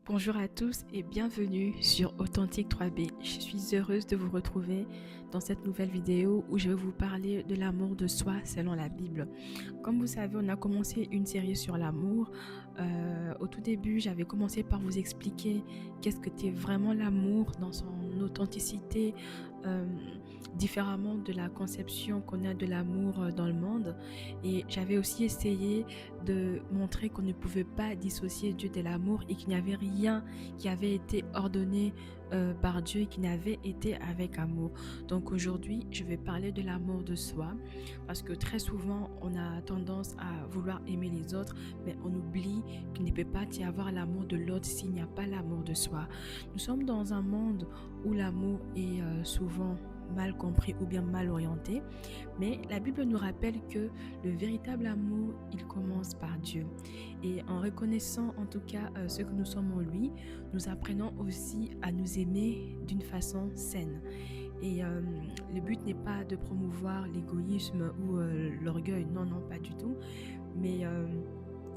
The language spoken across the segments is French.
Bonjour à tous et bienvenue sur Authentique 3B. Je suis heureuse de vous retrouver dans cette nouvelle vidéo où je vais vous parler de l'amour de soi selon la Bible. Comme vous savez, on a commencé une série sur l'amour. Au tout début, j'avais commencé par vous expliquer qu'est-ce que c'est vraiment l'amour dans son authenticité, euh, différemment de la conception qu'on a de l'amour dans le monde. Et j'avais aussi essayé de montrer qu'on ne pouvait pas dissocier Dieu de l'amour et qu'il n'y avait rien qui avait été ordonné par Dieu et qui n'avait été avec amour. Donc aujourd'hui, je vais parler de l'amour de soi parce que très souvent, on a tendance à vouloir aimer les autres, mais on oublie qu'il ne peut pas y avoir l'amour de l'autre s'il n'y a pas l'amour de soi. Nous sommes dans un monde où l'amour est souvent mal compris ou bien mal orienté, mais la Bible nous rappelle que le véritable amour, il commence par Dieu. Et en reconnaissant en tout cas ce que nous sommes en lui, nous apprenons aussi à nous aimer d'une façon saine. Et le but n'est pas de promouvoir l'égoïsme ou l'orgueil, non, pas du tout, mais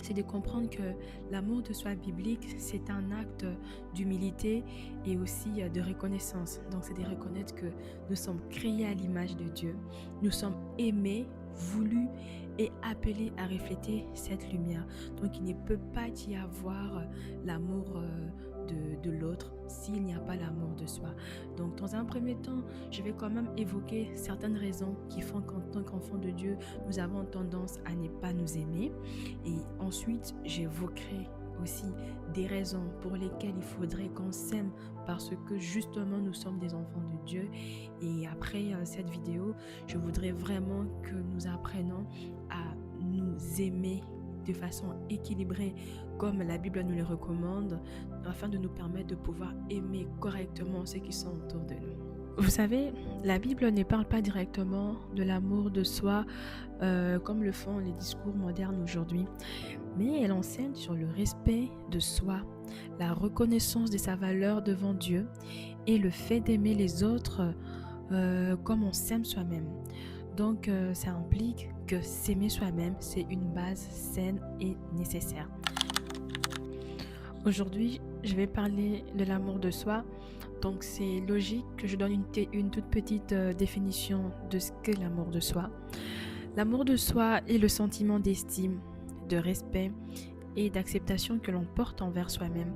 c'est de comprendre que l'amour de soi biblique, c'est un acte d'humilité et aussi de reconnaissance. Donc, c'est de reconnaître que nous sommes créés à l'image de Dieu, nous sommes aimés, voulus et appelés à refléter cette lumière. Donc, il ne peut pas y avoir l'amour de l'autre s'il n'y a pas l'amour de soi. Donc, dans un premier temps, je vais quand même évoquer certaines raisons qui font qu'en tant qu'enfant de Dieu, nous avons tendance à ne pas nous aimer. Et ensuite, j'évoquerai aussi des raisons pour lesquelles il faudrait qu'on s'aime parce que justement nous sommes des enfants de Dieu. Et après cette vidéo, je voudrais vraiment que nous apprenions à nous aimer de façon équilibrée comme la Bible nous le recommande afin de nous permettre de pouvoir aimer correctement ceux qui sont autour de nous. Vous savez, la Bible ne parle pas directement de l'amour de soi comme le font les discours modernes aujourd'hui, mais elle enseigne sur le respect de soi, la reconnaissance de sa valeur devant Dieu et le fait d'aimer les autres comme on s'aime soi-même. Donc, ça implique que s'aimer soi-même, c'est une base saine et nécessaire. Aujourd'hui, je vais parler de l'amour de soi. Donc, c'est logique que je donne une toute petite définition de ce qu'est l'amour de soi. L'amour de soi est le sentiment d'estime, de respect et d'acceptation que l'on porte envers soi-même.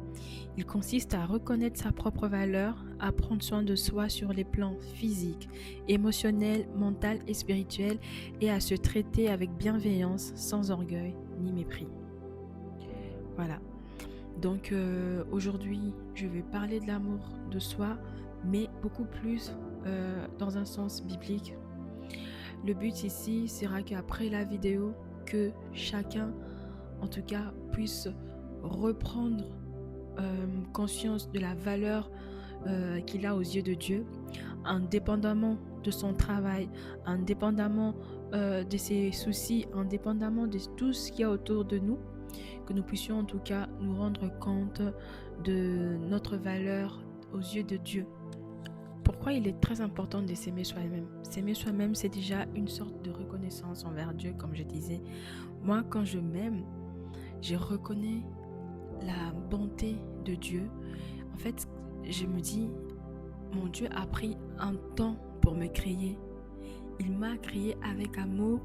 Il consiste à reconnaître sa propre valeur, à prendre soin de soi sur les plans physiques, émotionnels, mental et spirituel et à se traiter avec bienveillance, sans orgueil ni mépris. Voilà. Donc aujourd'hui, je vais parler de l'amour de soi, mais beaucoup plus dans un sens biblique. Le but ici sera qu'après la vidéo, que chacun, en tout cas, puisse reprendre conscience de la valeur qu'il a aux yeux de Dieu, indépendamment de son travail, indépendamment de ses soucis, indépendamment de tout ce qu'il y a autour de nous, que nous puissions en tout cas nous rendre compte de notre valeur aux yeux de Dieu. Pourquoi il est très important de s'aimer soi-même? S'aimer soi-même, c'est déjà une sorte de reconnaissance envers Dieu, comme je disais. Moi, quand je m'aime, je reconnais la bonté de Dieu. En fait, je me dis, mon Dieu a pris un temps pour me créer. Il m'a créé avec amour,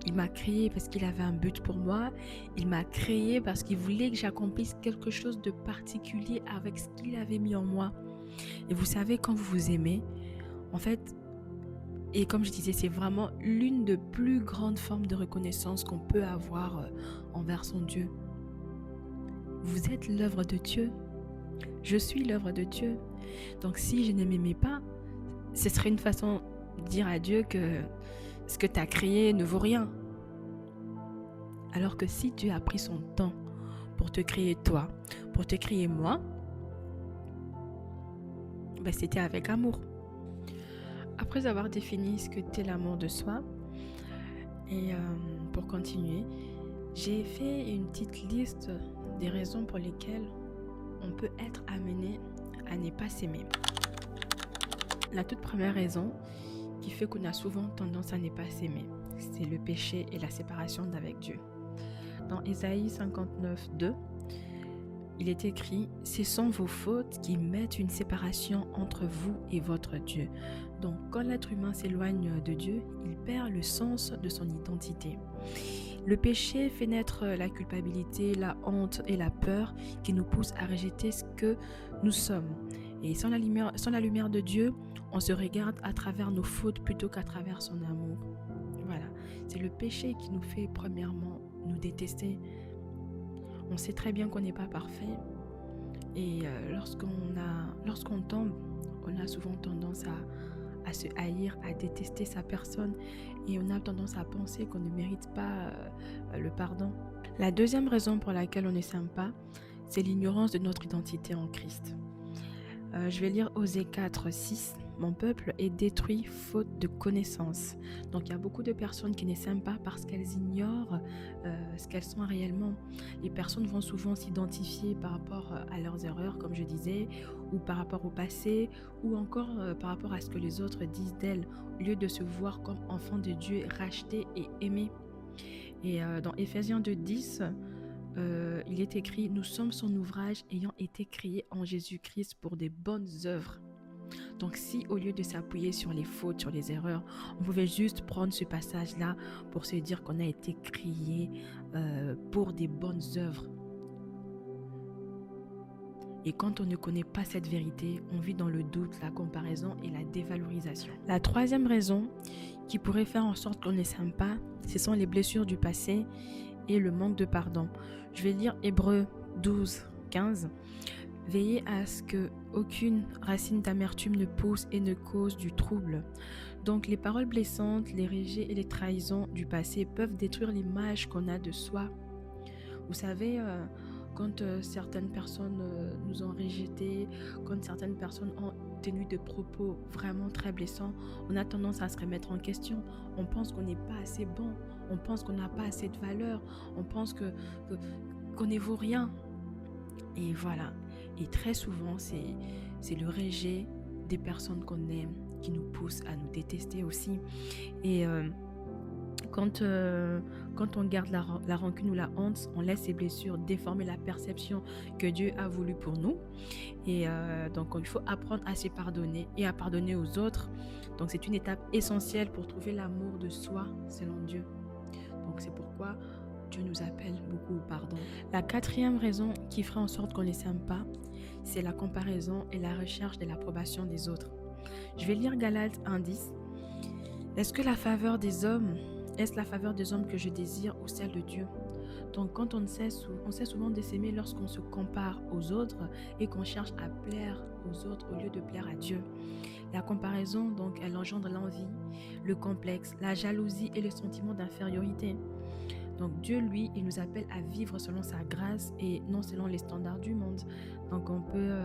il m'a créé parce qu'il avait un but pour moi, il m'a créé parce qu'il voulait que j'accomplisse quelque chose de particulier avec ce qu'il avait mis en moi. Et vous savez, quand vous vous aimez, en fait, et comme je disais, c'est vraiment l'une des plus grandes formes de reconnaissance qu'on peut avoir envers son Dieu. Vous êtes l'œuvre de Dieu, je suis l'œuvre de Dieu. Donc si je ne m'aimais pas, ce serait une façon de dire à Dieu que ce que tu as créé ne vaut rien. Alors que si Dieu a pris son temps pour te créer toi, pour te créer moi, ben c'était avec amour. Après avoir défini ce que t'est l'amour de soi, et pour continuer, j'ai fait une petite liste des raisons pour lesquelles on peut être amené à ne pas s'aimer. La toute première raison qui fait qu'on a souvent tendance à ne pas s'aimer, c'est le péché et la séparation d'avec Dieu. Dans Ésaïe 59, 2, Il est écrit, ce sont vos fautes qui mettent une séparation entre vous et votre Dieu. Donc quand l'être humain s'éloigne de Dieu, il perd le sens de son identité. Le péché fait naître la culpabilité, la honte et la peur qui nous poussent à rejeter ce que nous sommes. Et sans la lumière de Dieu, on se regarde à travers nos fautes plutôt qu'à travers son amour. Voilà, c'est le péché qui nous fait premièrement nous détester. On sait très bien qu'on n'est pas parfait et lorsqu'on tombe, on a souvent tendance à se haïr, à détester sa personne et on a tendance à penser qu'on ne mérite pas le pardon. La deuxième raison pour laquelle on ne s'aime pas, c'est l'ignorance de notre identité en Christ. Je vais lire Osée 4, 6. Mon peuple est détruit faute de connaissance. Donc il y a beaucoup de personnes qui ne s'aiment pas parce qu'elles ignorent ce qu'elles sont réellement. Les personnes vont souvent s'identifier par rapport à leurs erreurs, comme je disais, ou par rapport au passé, ou encore par rapport à ce que les autres disent d'elles, au lieu de se voir comme enfants de Dieu, rachetés et aimés. Et dans Éphésiens 2, 10, il est écrit « Nous sommes son ouvrage ayant été créés en Jésus-Christ pour des bonnes œuvres ». Donc si au lieu de s'appuyer sur les fautes, sur les erreurs, on pouvait juste prendre ce passage-là pour se dire qu'on a été créé pour des bonnes œuvres. Et quand on ne connaît pas cette vérité, on vit dans le doute, la comparaison et la dévalorisation. La troisième raison qui pourrait faire en sorte qu'on ne s'aime pas, ce sont les blessures du passé et le manque de pardon. Je vais lire Hébreux 12, 15. Veillez à ce qu'aucune racine d'amertume ne pousse et ne cause du trouble. Donc les paroles blessantes, les rejets et les trahisons du passé peuvent détruire l'image qu'on a de soi. Vous savez, quand certaines personnes nous ont rejetés, quand certaines personnes ont tenu des propos vraiment très blessants, on a tendance à se remettre en question. On pense qu'on n'est pas assez bon, on pense qu'on n'a pas assez de valeur, on pense qu'on ne vaut rien. Et voilà. Et très souvent, c'est le rejet des personnes qu'on aime qui nous pousse à nous détester aussi. Et quand on garde la rancune ou la honte, on laisse ces blessures déformer la perception que Dieu a voulu pour nous. Et donc, il faut apprendre à se pardonner et à pardonner aux autres. Donc, c'est une étape essentielle pour trouver l'amour de soi selon Dieu. Donc, c'est pourquoi Dieu nous appelle beaucoup au pardon. La quatrième raison qui ferait en sorte qu'on ne s'aime pas, c'est la comparaison et la recherche de l'approbation des autres. Je vais lire Galates 1:10. Est-ce la faveur des hommes que je désire ou celle de Dieu? Donc on sait souvent de s'aimer lorsqu'on se compare aux autres et qu'on cherche à plaire aux autres au lieu de plaire à Dieu. La comparaison, donc, elle engendre l'envie, le complexe, la jalousie et le sentiment d'infériorité. Donc Dieu, lui, il nous appelle à vivre selon sa grâce et non selon les standards du monde. Donc on peut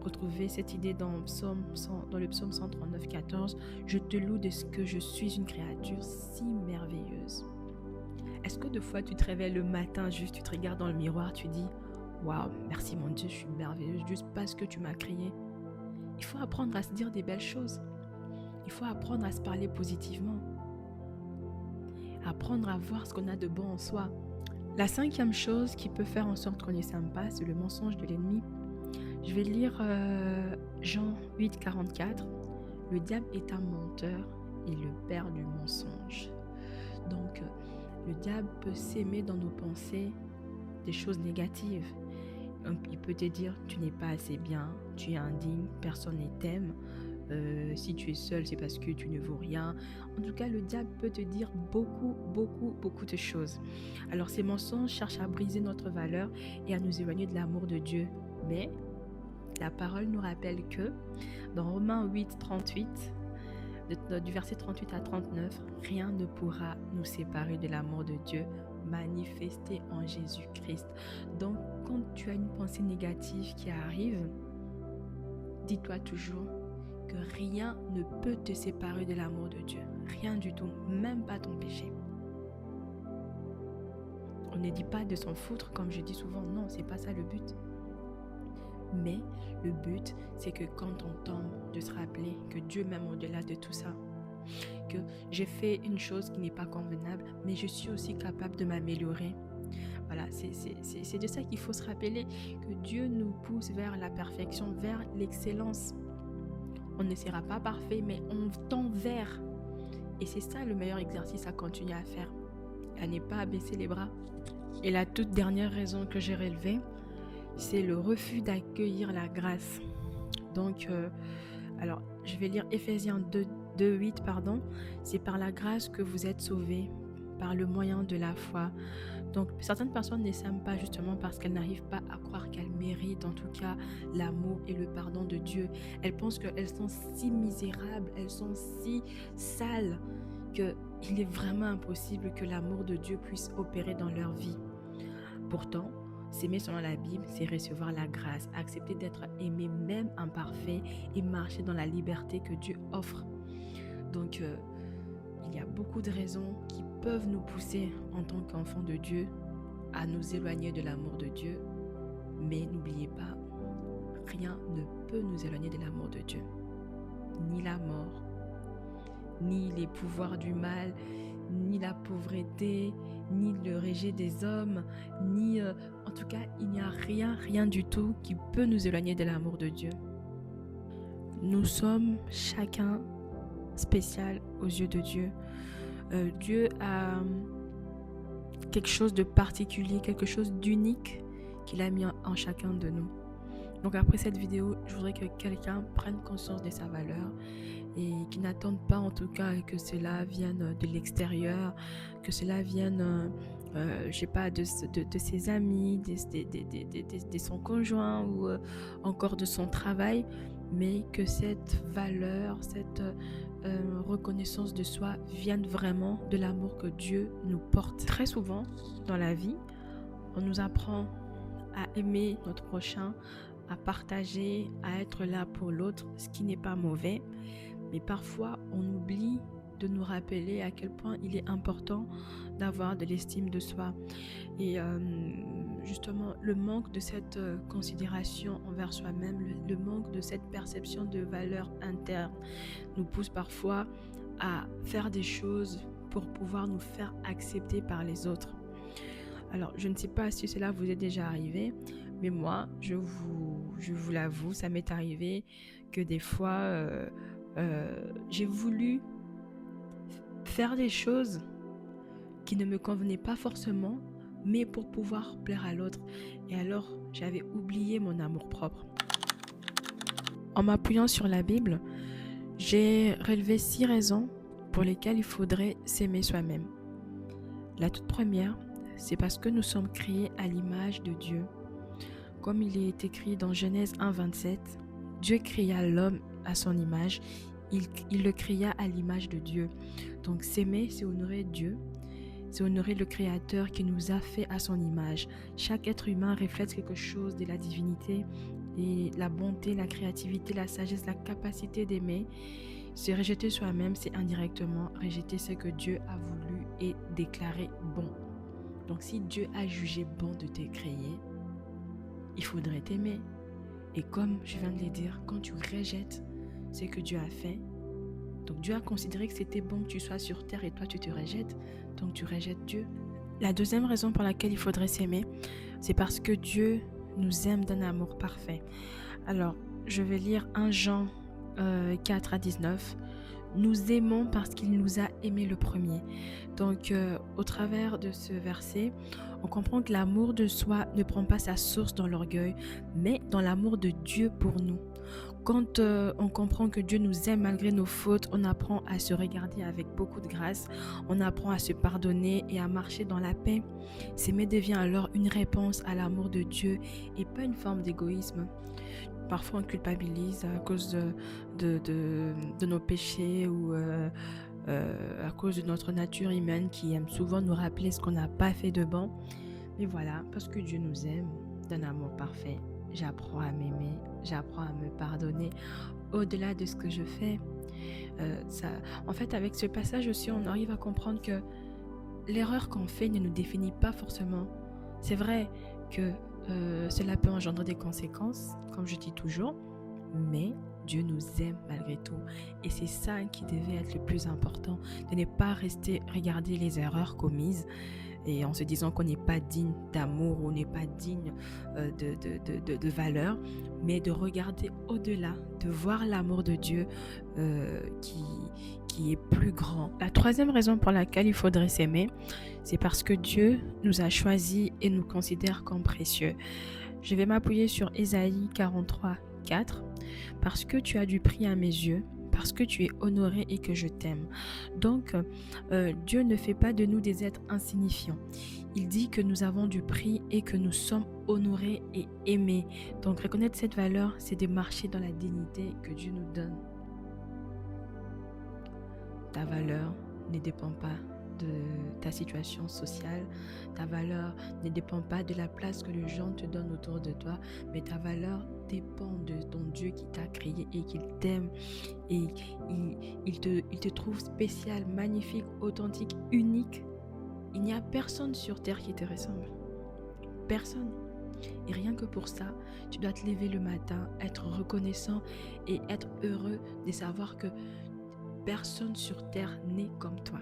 retrouver cette idée dans le psaume 139, 14. Je te loue de ce que je suis une créature si merveilleuse. Est-ce que des fois tu te réveilles le matin, juste tu te regardes dans le miroir, tu dis « Waouh, merci mon Dieu, je suis merveilleuse juste parce que tu m'as créée ». Il faut apprendre à se dire des belles choses. Il faut apprendre à se parler positivement. Apprendre à voir ce qu'on a de bon en soi. La cinquième chose qui peut faire en sorte qu'on ne s'aime pas, c'est le mensonge de l'ennemi. Je vais lire Jean 8, 44. Le diable est un menteur et le père du mensonge. Donc, le diable peut s'aimer dans nos pensées des choses négatives. Donc, il peut te dire, tu n'es pas assez bien, tu es indigne, personne ne t'aime. Si tu es seul, c'est parce que tu ne vaux rien. En tout cas, le diable peut te dire beaucoup de choses. Alors, ces mensonges cherchent à briser notre valeur et à nous éloigner de l'amour de Dieu. Mais la parole nous rappelle que dans Romains 8, 38, du verset 38 à 39, rien ne pourra nous séparer de l'amour de Dieu manifesté en Jésus-Christ. Donc, quand tu as une pensée négative qui arrive, dis-toi toujours que rien ne peut te séparer de l'amour de Dieu. Rien du tout, même pas ton péché. On ne dit pas de s'en foutre, comme je dis souvent, non, c'est pas ça le but. Mais le but, c'est que quand on tombe, de se rappeler que Dieu m'aime au-delà de tout ça. Que j'ai fait une chose qui n'est pas convenable, mais je suis aussi capable de m'améliorer. Voilà, c'est de ça qu'il faut se rappeler, que Dieu nous pousse vers la perfection, vers l'excellence. On ne sera pas parfait, mais on tend vers. Et c'est ça le meilleur exercice à continuer à faire, à ne pas baisser les bras. Et la toute dernière raison que j'ai relevée, c'est le refus d'accueillir la grâce. Donc, alors, je vais lire Éphésiens 2:8, pardon. C'est par la grâce que vous êtes sauvés, par le moyen de la foi. Donc, certaines personnes ne s'aiment pas justement parce qu'elles n'arrivent pas à croire qu'elles méritent en tout cas l'amour et le pardon de Dieu. Elles pensent qu'elles sont si misérables, elles sont si sales, qu'il est vraiment impossible que l'amour de Dieu puisse opérer dans leur vie. Pourtant, s'aimer selon la Bible, c'est recevoir la grâce, accepter d'être aimé même imparfait et marcher dans la liberté que Dieu offre. Donc, il y a beaucoup de raisons qui peuvent nous pousser en tant qu'enfants de Dieu à nous éloigner de l'amour de Dieu. Mais n'oubliez pas, rien ne peut nous éloigner de l'amour de Dieu. Ni la mort, ni les pouvoirs du mal, ni la pauvreté, ni le rejet des hommes, ni... en tout cas, il n'y a rien du tout qui peut nous éloigner de l'amour de Dieu. Nous sommes chacun spécial aux yeux de Dieu. Dieu a quelque chose de particulier, quelque chose d'unique qu'il a mis en chacun de nous. Donc après cette vidéo, je voudrais que quelqu'un prenne conscience de sa valeur et qu'il n'attende pas en tout cas que cela vienne de l'extérieur, que cela vienne, je sais pas, de ses amis, de son conjoint ou encore de son travail, mais que cette valeur, cette reconnaissance de soi vienne vraiment de l'amour que Dieu nous porte. Très souvent dans la vie, on nous apprend à aimer notre prochain, à partager, à être là pour l'autre, ce qui n'est pas mauvais. Mais parfois, on oublie de nous rappeler à quel point il est important d'avoir de l'estime de soi. Et justement, le manque de cette considération envers soi-même, le manque de cette perception de valeur interne nous pousse parfois à faire des choses pour pouvoir nous faire accepter par les autres. Alors, je ne sais pas si cela vous est déjà arrivé, mais moi, je vous l'avoue, ça m'est arrivé que des fois, j'ai voulu faire des choses qui ne me convenaient pas forcément, mais pour pouvoir plaire à l'autre. Et alors, j'avais oublié mon amour-propre. En m'appuyant sur la Bible, j'ai relevé 6 raisons pour lesquelles il faudrait s'aimer soi-même. La toute première, c'est parce que nous sommes créés à l'image de Dieu. Comme il est écrit dans Genèse 1:27, Dieu créa l'homme à son image, il le créa à l'image de Dieu. Donc s'aimer, c'est honorer Dieu, c'est honorer le Créateur qui nous a fait à son image. Chaque être humain reflète quelque chose de la divinité, et la bonté, la créativité, la sagesse, la capacité d'aimer. Se rejeter soi-même, c'est indirectement rejeter ce que Dieu a voulu et déclaré bon. Donc si Dieu a jugé bon de te créer, il faudrait t'aimer. Et comme je viens de le dire, quand tu rejettes ce que Dieu a fait, donc Dieu a considéré que c'était bon que tu sois sur terre et toi tu te rejettes, donc tu rejettes Dieu. La deuxième raison pour laquelle il faudrait s'aimer, c'est parce que Dieu nous aime d'un amour parfait. Alors, je vais lire 1 Jean 4-19. Nous aimons parce qu'il nous a aimés le premier. Donc, au travers de ce verset, on comprend que l'amour de soi ne prend pas sa source dans l'orgueil, mais dans l'amour de Dieu pour nous. Quand on comprend que Dieu nous aime malgré nos fautes, on apprend à se regarder avec beaucoup de grâce, on apprend à se pardonner et à marcher dans la paix. S'aimer devient alors une réponse à l'amour de Dieu et pas une forme d'égoïsme. Parfois on culpabilise à cause de nos péchés ou à cause de notre nature humaine qui aime souvent nous rappeler ce qu'on n'a pas fait de bon. Mais voilà, parce que Dieu nous aime d'un amour parfait, j'apprends à m'aimer, j'apprends à me pardonner au-delà de ce que je fais. En fait, avec ce passage aussi, on arrive à comprendre que l'erreur qu'on fait ne nous définit pas forcément. C'est vrai que cela peut engendrer des conséquences, comme je dis toujours, mais Dieu nous aime malgré tout. Et c'est ça qui devait être le plus important, de ne pas regarder les erreurs commises, et en se disant qu'on n'est pas digne d'amour ou on n'est pas digne de valeur, mais de regarder au-delà, de voir l'amour de Dieu qui est plus grand. La troisième raison pour laquelle il faudrait s'aimer, c'est parce que Dieu nous a choisis et nous considère comme précieux. Je vais m'appuyer sur Ésaïe 43, 4. Parce que tu as du prix à mes yeux, parce que tu es honoré et que je t'aime. Donc, Dieu ne fait pas de nous des êtres insignifiants. Il dit que nous avons du prix et que nous sommes honorés et aimés. Donc, reconnaître cette valeur, c'est de marcher dans la dignité que Dieu nous donne. Ta valeur ne dépend pas de ta situation sociale, ta valeur ne dépend pas de la place que les gens te donnent autour de toi, mais ta valeur dépend de ton Dieu qui t'a créé et qu'il t'aime et il te trouve spécial, magnifique, authentique, unique. Il n'y a personne sur terre qui te ressemble. Personne. Et rien que pour ça, tu dois te lever le matin, être reconnaissant et être heureux de savoir que personne sur terre n'est comme toi.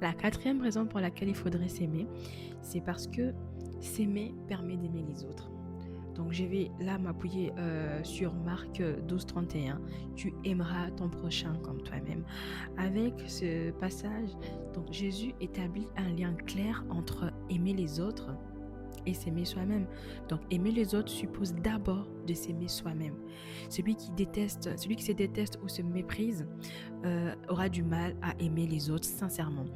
La quatrième raison pour laquelle il faudrait s'aimer, c'est parce que s'aimer permet d'aimer les autres. Donc je vais là m'appuyer sur Marc 12, 31. Tu aimeras ton prochain comme toi-même. Avec ce passage, donc Jésus établit un lien clair entre aimer les autres et s'aimer soi-même. Donc aimer les autres suppose d'abord de s'aimer soi-même. Celui qui se déteste ou se méprise aura du mal à aimer les autres sincèrement.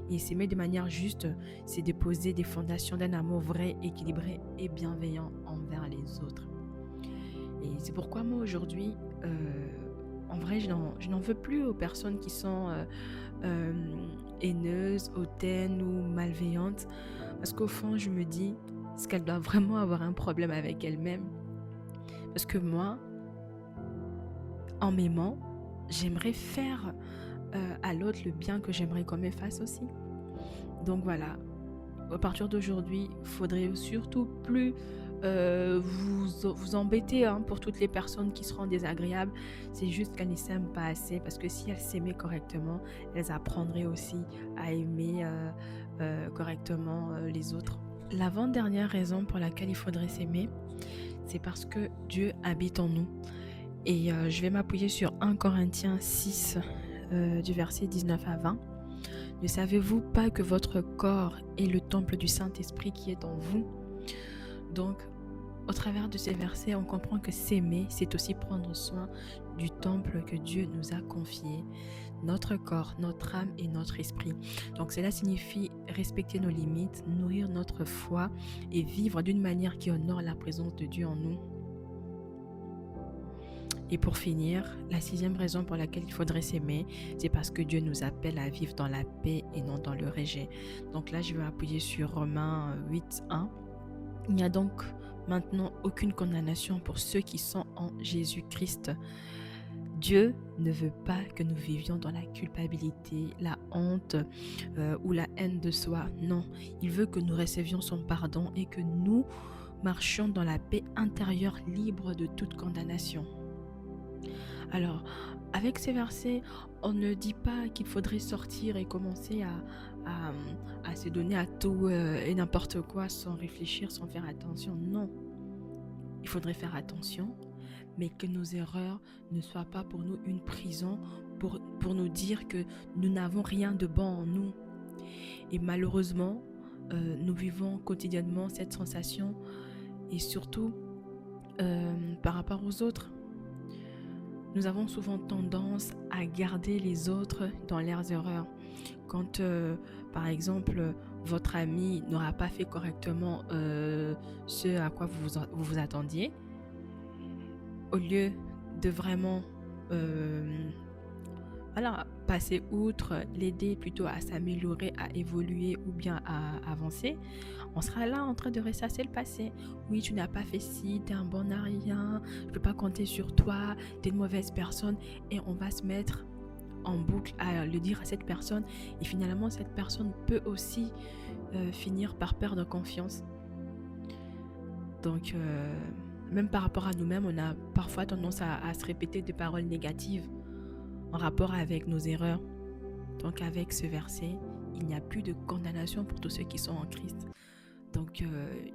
Et s'aimer de manière juste, c'est de poser des fondations d'un amour vrai, équilibré et bienveillant envers les autres. Et c'est pourquoi moi aujourd'hui, en vrai, je n'en veux plus aux personnes qui sont haineuses, hautaines ou malveillantes. Parce qu'au fond, je me dis, est-ce qu'elle doit vraiment avoir un problème avec elle-même? Parce que moi, en m'aimant, j'aimerais faire à l'autre le bien que j'aimerais qu'on me fasse aussi. Donc voilà, à partir d'aujourd'hui, il faudrait surtout plus vous embêter pour toutes les personnes qui seront désagréables. C'est juste qu'elles ne s'aiment pas assez, parce que si elles s'aimaient correctement, elles apprendraient aussi à aimer correctement les autres. L'avant-dernière raison pour laquelle il faudrait s'aimer, c'est parce que Dieu habite en nous. Et je vais m'appuyer sur 1 Corinthiens 6, du verset 19 à 20. Ne savez-vous pas que votre corps est le temple du Saint-Esprit qui est en vous? Donc, au travers de ces versets, on comprend que s'aimer, c'est aussi prendre soin du temple que Dieu nous a confié, notre corps, notre âme et notre esprit. Donc cela signifie respecter nos limites, nourrir notre foi et vivre d'une manière qui honore la présence de Dieu en nous. Et pour finir, la 6e raison pour laquelle il faudrait s'aimer, c'est parce que Dieu nous appelle à vivre dans la paix et non dans le rejet. Donc là, je vais m'appuyer sur Romains 8, 1. Il n'y a donc maintenant aucune condamnation pour ceux qui sont en Jésus-Christ. Dieu ne veut pas que nous vivions dans la culpabilité, la honte ou la haine de soi. Non, il veut que nous recevions son pardon et que nous marchions dans la paix intérieure libre de toute condamnation. Alors, avec ces versets, on ne dit pas qu'il faudrait sortir et commencer à se donner à tout et n'importe quoi sans réfléchir, sans faire attention. Non, il faudrait faire attention, mais que nos erreurs ne soient pas pour nous une prison, pour nous dire que nous n'avons rien de bon en nous. Et malheureusement, nous vivons quotidiennement cette sensation, et surtout par rapport aux autres. Nous avons souvent tendance à garder les autres dans leurs erreurs. Quand, par exemple, votre ami n'aura pas fait correctement ce à quoi vous vous attendiez, au lieu de vraiment passer outre, l'aider plutôt à s'améliorer, à évoluer ou bien à avancer, on sera là en train de ressasser le passé. Oui, tu n'as pas fait ci, tu es un bon à rien, je ne peux pas compter sur toi, tu es une mauvaise personne, et on va se mettre en boucle à le dire à cette personne, et finalement cette personne peut aussi finir par perdre confiance. Donc même par rapport à nous-mêmes, on a parfois tendance à se répéter des paroles négatives en rapport avec nos erreurs. Donc avec ce verset, il n'y a plus de condamnation pour tous ceux qui sont en Christ. Donc,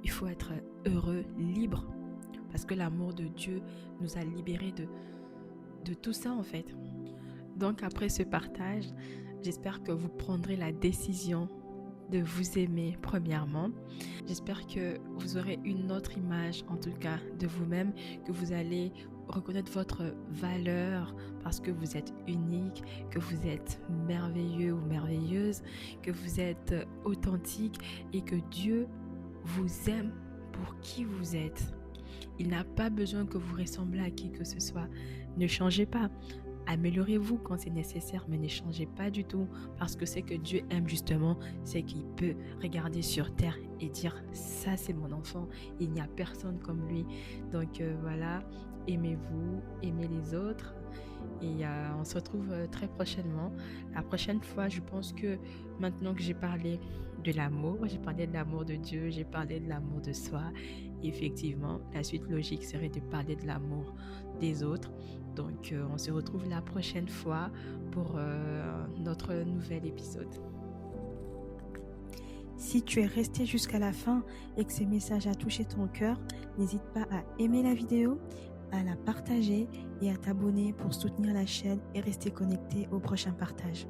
il faut être heureux, libre, parce que l'amour de Dieu nous a libérés de tout ça en fait. Donc, après ce partage, j'espère que vous prendrez la décision de vous aimer premièrement. J'espère que vous aurez une autre image, en tout cas, de vous-même, que vous allez reconnaître votre valeur parce que vous êtes unique, que vous êtes merveilleux ou merveilleuse, que vous êtes authentique et que Dieu vous aime pour qui vous êtes. Il n'a pas besoin que vous ressemblez à qui que ce soit. Ne changez pas. Améliorez-vous quand c'est nécessaire, mais ne changez pas du tout, parce que ce que Dieu aime justement, c'est qu'il peut regarder sur terre et dire « ça c'est mon enfant, il n'y a personne comme lui ». Donc voilà, aimez-vous, aimez les autres et on se retrouve très prochainement. La prochaine fois, je pense que maintenant que j'ai parlé de l'amour, j'ai parlé de l'amour de Dieu, j'ai parlé de l'amour de soi, effectivement, la suite logique serait de parler de l'amour des autres. Donc, on se retrouve la prochaine fois pour notre nouvel épisode. Si tu es resté jusqu'à la fin et que ce message a touché ton cœur, n'hésite pas à aimer la vidéo, à la partager et à t'abonner pour soutenir la chaîne et rester connecté au prochain partage.